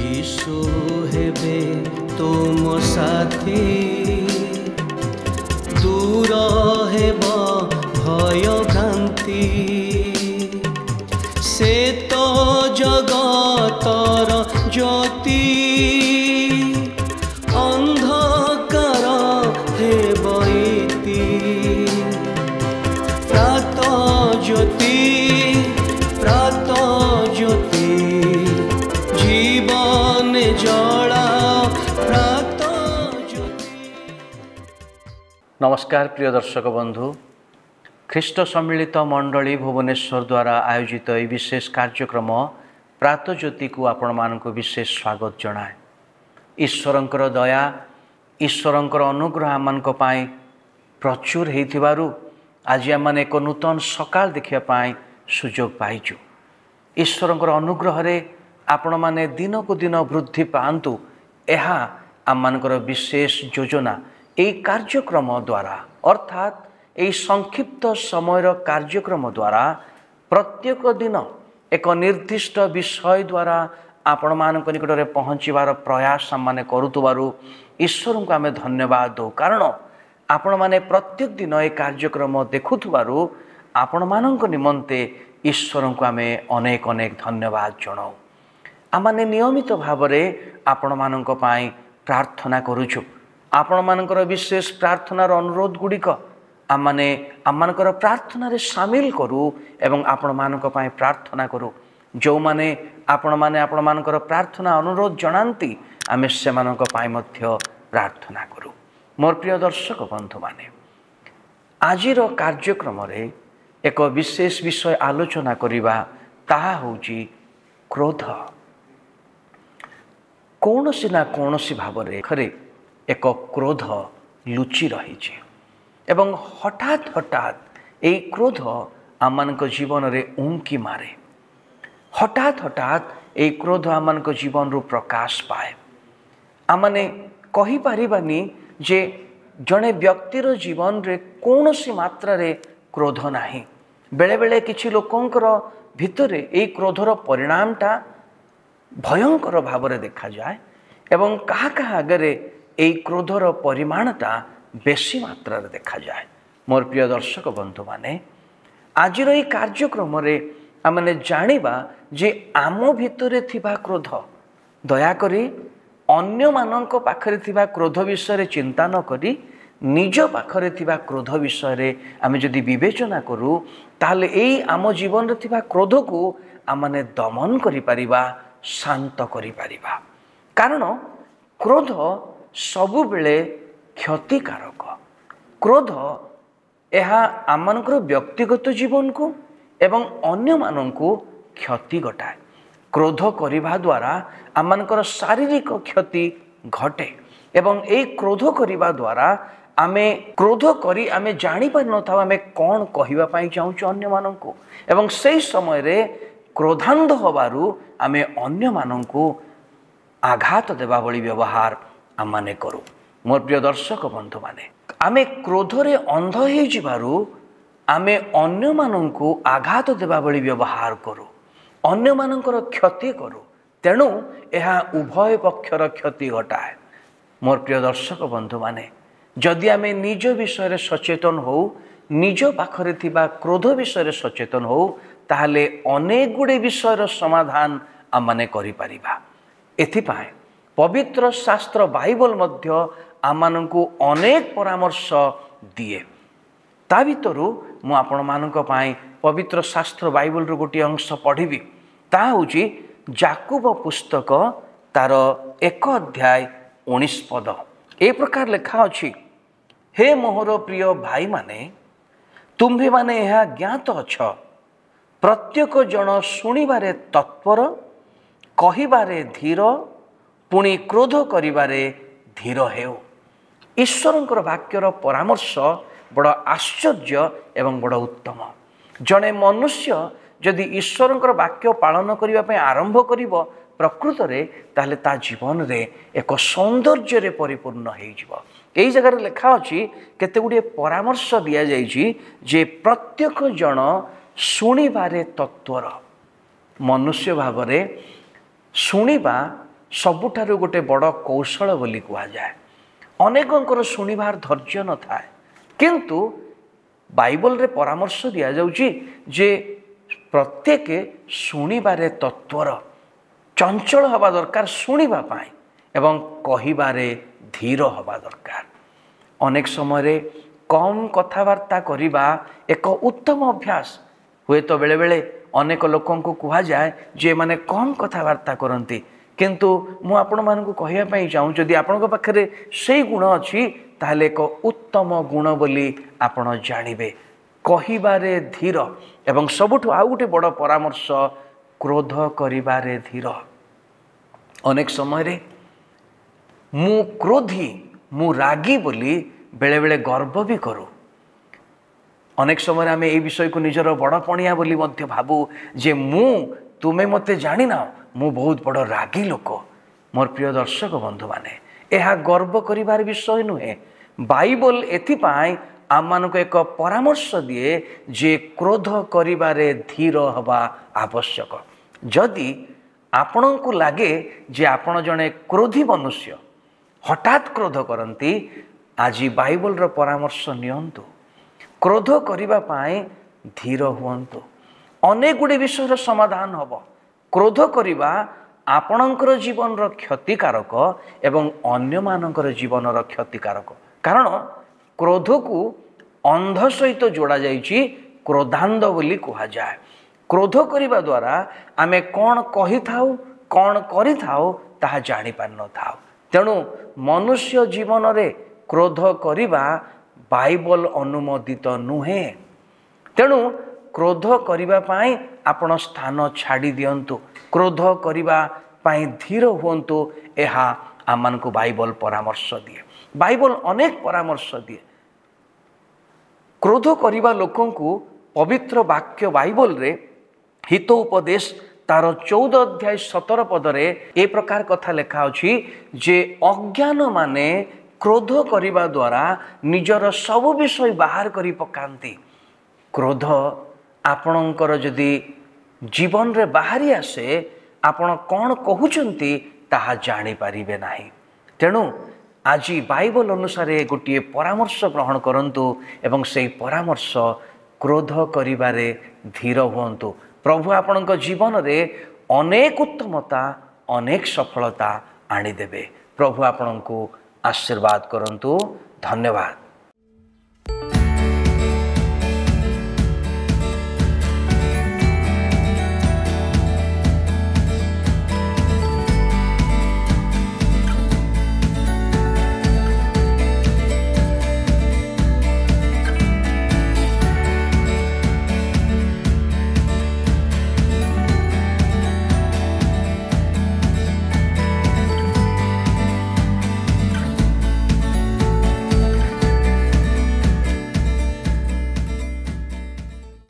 यीशु हेबे तुम साथी दूर हेब भय भ्रांति से तो जगतर ज्योति अंधकार हेब इति प्रात ज्योति जीवन जला प्रात ज्योति। नमस्कार प्रिय दर्शक बंधु, ख्रीष्ट सम्मिलित मंडली भुवनेश्वर द्वारा आयोजित यह विशेष कार्यक्रम प्रात ज्योति को आपण मानक विशेष स्वागत जनाए। ईश्वरंकर दया ईश्वरंकर अनुग्रह आमनक पाई प्रचुर हेथिबारु आज आम एक नूतन सकाल देखिया पाई सुजोग पाइचु। ईश्वरंकर अनुग्रह रे आपण माने दिन को दिन वृद्धि पांतु, एहा आमनकर विशेष योजना यही कार्यक्रम द्वारा अर्थात यही संक्षिप्त समय कार्यक्रम द्वारा प्रत्येक दिन एक निर्दिष्ट विषय द्वारा आपण मानक निकट में पहुँचबार प्रयास आम करुवारु ईश्वर को आम धन्यवाद दो। कारण आपण माने प्रत्येक दिन ये कार्यक्रम देखुवारु आपण मानक निमंते ईश्वर को आम अनेक अनेक धन्यवाद जनाऊ। आमने नियमित भाव में आपण मानक पाई प्रार्थना करुछु। आपण मानकर विशेष प्रार्थनार अनुरोध गुड़िक आमने आमनकर प्रार्थना रे शामिल करू एवं आपण मानक पाई प्रार्थना करू। जो माने आपण मानकर प्रार्थना अनुरोध जनांती आमे से मानक पाई मध्य प्रार्थना करू। मोर प्रिय दर्शक बंधु माने, आजिर कार्यक्रम रे एक विशेष विषय आलोचना करिबा, ताहा होची क्रोध। कौनसी ना कौनसी भाव में एक क्रोध लुचि रही एवं हठात हठात यही क्रोध आम जीवन रे उंकी मारे। हठात हठात यही क्रोध आम जीवन रू प्रकाश पाए। आमने कही पारिबानी जे जड़े व्यक्तिर जीवन रे कौनसी मात्रा रे क्रोध नाही। बेले बेले किछि लोकंकर भितरे यही क्रोधर परिणामटा भयंकर भाव में देखा जाए एवं कहा कहा आगे यही क्रोधर परिमाणटा बेसी मात्रा रे देखा जाए। मोर प्रिय दर्शक बंधु माने, आज यही कार्यक्रम रे आमने जानिबा जे आम भितरे थिबा क्रोध दयाकरी अन्य मानक पाखरे थिबा क्रोध विषय चिंता न करी निज पाखरे थिबा क्रोध विषय आमे जदि विवेचना करू ताहले एई आम जीवन रे थिबा क्रोध को आमने दमन करि परिबा, शांत करि परिबा। कारण क्रोध सबु बेले क्षतिकारक। क्रोध यह आमनकर व्यक्तिगत जीवन को एवं अन्य माननकु क्षति घटाए। क्रोध करिबा द्वारा आमनकर शारीरिक क्षति घटे एवं ए क्रोध करिबा द्वारा आमे क्रोध करी आमे जानि पारि न थाउ आमे कोन कहिबा पई चाहूछु अन्य माननकु एवं सही समय रे क्रोधांध होबारु आमे अन्य माननकु आघात देबा बळी व्यवहार आमाने करू। मोर प्रिय दर्शक बंधु माने, आमे क्रोध रे अंध हे जिबारु आमे अन्य माननकु आघात देबा बळी व्यवहार करू, अन्य माननकर क्षति करू। तेणु एहा उभय पक्षर क्षति घटाए। मोर प्रिय दर्शक बंधु माने, जदि आमे निज विषय सचेतन हो, निज पाखरे थिबा क्रोध विषय सचेतन हो, ताहले अनेक गुड़े विषयर समाधान आमने करि परिबा। एथिपाई पवित्र शास्त्र बाइबल मध्य आमनकु अनेक परामर्श दिए। ता भितरु मु आपण मानक पाई पवित्र शास्त्र बाइबल रो गोटी अंश पढ़िबी। ता होची याकूब पुस्तक तार 1 अध्याय 19 पद। ए प्रकार लिखा अछि, हे मोहर प्रिय भाई माने, तुम्भे माने यह ज्ञात अछ, प्रत्येक जन शुणिबारे तत्पर, कहिबारे धीर, पुणी क्रोध करिबारे धीर हेउ। ईश्वरंकर वाक्यर परामर्श बड़ आश्चर्य एवं बड़ उत्तम। जड़े मनुष्य जदि ईश्वरंकर वाक्य पालन करने आरंभ करिब प्रकृत रे ताहले ता जीवन रे एक सौंदर्य रे परिपूर्ण हो। यही जगह लिखा अच्छी केते गुड़िए परामर्श दि जाइए जे प्रत्येक जन शुणिबारे तत्वर। मनुष्य भाव में शुणिबा ସବୁଠାରୁ ଗୋଟେ ବଡ଼ କୌଶଳ ବୋଲି କୁହାଯାଏ। ଅନେକଙ୍କର ଶୁଣିବାର ଧୈର୍ଯ୍ୟ ନଥାଏ, କିନ୍ତୁ ବାଇବଲରେ ପରାମର୍ଶ ଦିଆଯାଉଛି ଯେ ପ୍ରତ୍ୟେକ ଶୁଣିବାରେ ତତ୍ପର, ଚଞ୍ଚଳ ହେବା ଦରକାର ଶୁଣିବା ପାଇଁ ଏବଂ କହିବାରେ ଧୀର ହେବା ଦରକାର। ଅନେକ ସମୟରେ କମ୍ କଥାବାର୍ତ୍ତା କରିବା ଏକ ଉତ୍ତମ ଅଭ୍ୟାସ। ହୁଏତ ବେଳେବେଳେ ଅନେକ ଲୋକଙ୍କୁ କୁହାଯାଏ ଯେ ଏମାନେ କମ୍ କଥାବାର୍ତ୍ତା କରନ୍ତି, କିନ୍ତୁ ମୁଁ ଆପଣମାନଙ୍କୁ କହିବା ପାଇଁ ଚାହୁଁ, ଯଦି ଆପଣଙ୍କ ପାଖରେ ସେଇ ଗୁଣ ଅଛି ତାହେଲେ ଏକ ଉତ୍ତମ ଗୁଣ ବୋଲି ଆପଣ ଜାଣିବେ। କହିବାରେ ଧୀର ଏବଂ ସବୁଠୁ ଆଉ ଗୋଟେ ବଡ଼ ପରାମର୍ଶ, କ୍ରୋଧ କରିବାରେ ଧୀର। ଅନେକ ସମୟରେ ମୁଁ କ୍ରୋଧୀ, ମୁଁ ରାଗୀ ବୋଲି ବେଳେବେଳେ ଗର୍ବ ବି କରୁ। ଅନେକ ସମୟରେ ଆମେ এই ବିଷୟକୁ ନିଜର ବଡ଼ପଣିଆ ବୋଲି ମଧ୍ୟ ଭାବୁ ଯେ ତୁମେ ମୋତେ ଜାଣିନାହ, ମୁଁ ବହୁତ ବଡ଼ ରାଗୀ ଲୋକ। ମୋର ପ୍ରିୟ ଦର୍ଶକ ବନ୍ଧୁମାନେ, ଏହା ଗର୍ବ କରିବାର ବିଷୟ ନୁହେଁ। ବାଇବଲ ଏଥିପାଇଁ ଆମମାନଙ୍କୁ ଏକ ପରାମର୍ଶ ଦିଏ ଯେ କ୍ରୋଧ କରିବାରେ ଧୀର ହେବା ଆବଶ୍ୟକ। ଯଦି ଆପଣଙ୍କୁ ଲାଗେ ଯେ ଆପଣ ଜଣେ କ୍ରୋଧୀ ମନୁଷ୍ୟ, ହଠାତ୍ କ୍ରୋଧ କରନ୍ତି, ଆଜି ବାଇବଲର ପରାମର୍ଶ ନିଅନ୍ତୁ। କ୍ରୋଧ କରିବା ପାଇଁ ଧୀର ହୁଅନ୍ତୁ। ଅନେକ ଗୁଡ଼ିଏ ବିଷୟର ସମାଧାନ ହେବ। କ୍ରୋଧ କରିବା ଆପଣଙ୍କର ଜୀବନର କ୍ଷତିକାରକ ଏବଂ ଅନ୍ୟମାନଙ୍କର ଜୀବନର କ୍ଷତିକାରକ। କାରଣ କ୍ରୋଧକୁ ଅନ୍ଧ ସହିତ ଯୋଡ଼ାଯାଇଛି, କ୍ରୋଧାନ୍ଧ ବୋଲି କୁହାଯାଏ। କ୍ରୋଧ କରିବା ଦ୍ୱାରା ଆମେ କ'ଣ କହିଥାଉ, କ'ଣ କରିଥାଉ ତାହା ଜାଣିପାରିନଥାଉ। ତେଣୁ ମନୁଷ୍ୟ ଜୀବନରେ କ୍ରୋଧ କରିବା ବାଇବଲ ଅନୁମୋଦିତ ନୁହେଁ। ତେଣୁ କ୍ରୋଧ କରିବା ପାଇଁ ଆପଣ ସ୍ଥାନ ଛାଡ଼ି ଦିଅନ୍ତୁ। କ୍ରୋଧ କରିବା ପାଇଁ ଧୀର ହୁଅନ୍ତୁ। ଏହା ଆମମାନଙ୍କୁ ବାଇବଲ ପରାମର୍ଶ ଦିଏ। ବାଇବଲ ଅନେକ ପରାମର୍ଶ ଦିଏ। କ୍ରୋଧ କରିବା ଲୋକଙ୍କୁ ପବିତ୍ର ବାକ୍ୟ ବାଇବଲରେ ହିତ ଉପଦେଶ ତାର 14 ଅଧ୍ୟାୟ 17 ପଦରେ ଏ ପ୍ରକାର କଥା ଲେଖା ଅଛି ଯେ ଅଜ୍ଞାନମାନେ କ୍ରୋଧ କରିବା ଦ୍ୱାରା ନିଜର ସବୁ ବିଷୟ ବାହାର କରି ପକାନ୍ତି। କ୍ରୋଧ ଆପଣଙ୍କର ଯଦି ଜୀବନରେ ବାହାରି ଆସେ, ଆପଣ କ'ଣ କହୁଛନ୍ତି ତାହା ଜାଣିପାରିବେ ନାହିଁ। ତେଣୁ ଆଜି ବାଇବଲ ଅନୁସାରେ ଗୋଟିଏ ପରାମର୍ଶ ଗ୍ରହଣ କରନ୍ତୁ ଏବଂ ସେହି ପରାମର୍ଶ କ୍ରୋଧ କରିବାରେ ଧୀର ହୁଅନ୍ତୁ। ପ୍ରଭୁ ଆପଣଙ୍କ ଜୀବନରେ ଅନେକ ଉତ୍ତମତା, ଅନେକ ସଫଳତା ଆଣିଦେବେ। ପ୍ରଭୁ ଆପଣଙ୍କୁ ଆଶୀର୍ବାଦ କରନ୍ତୁ। ଧନ୍ୟବାଦ।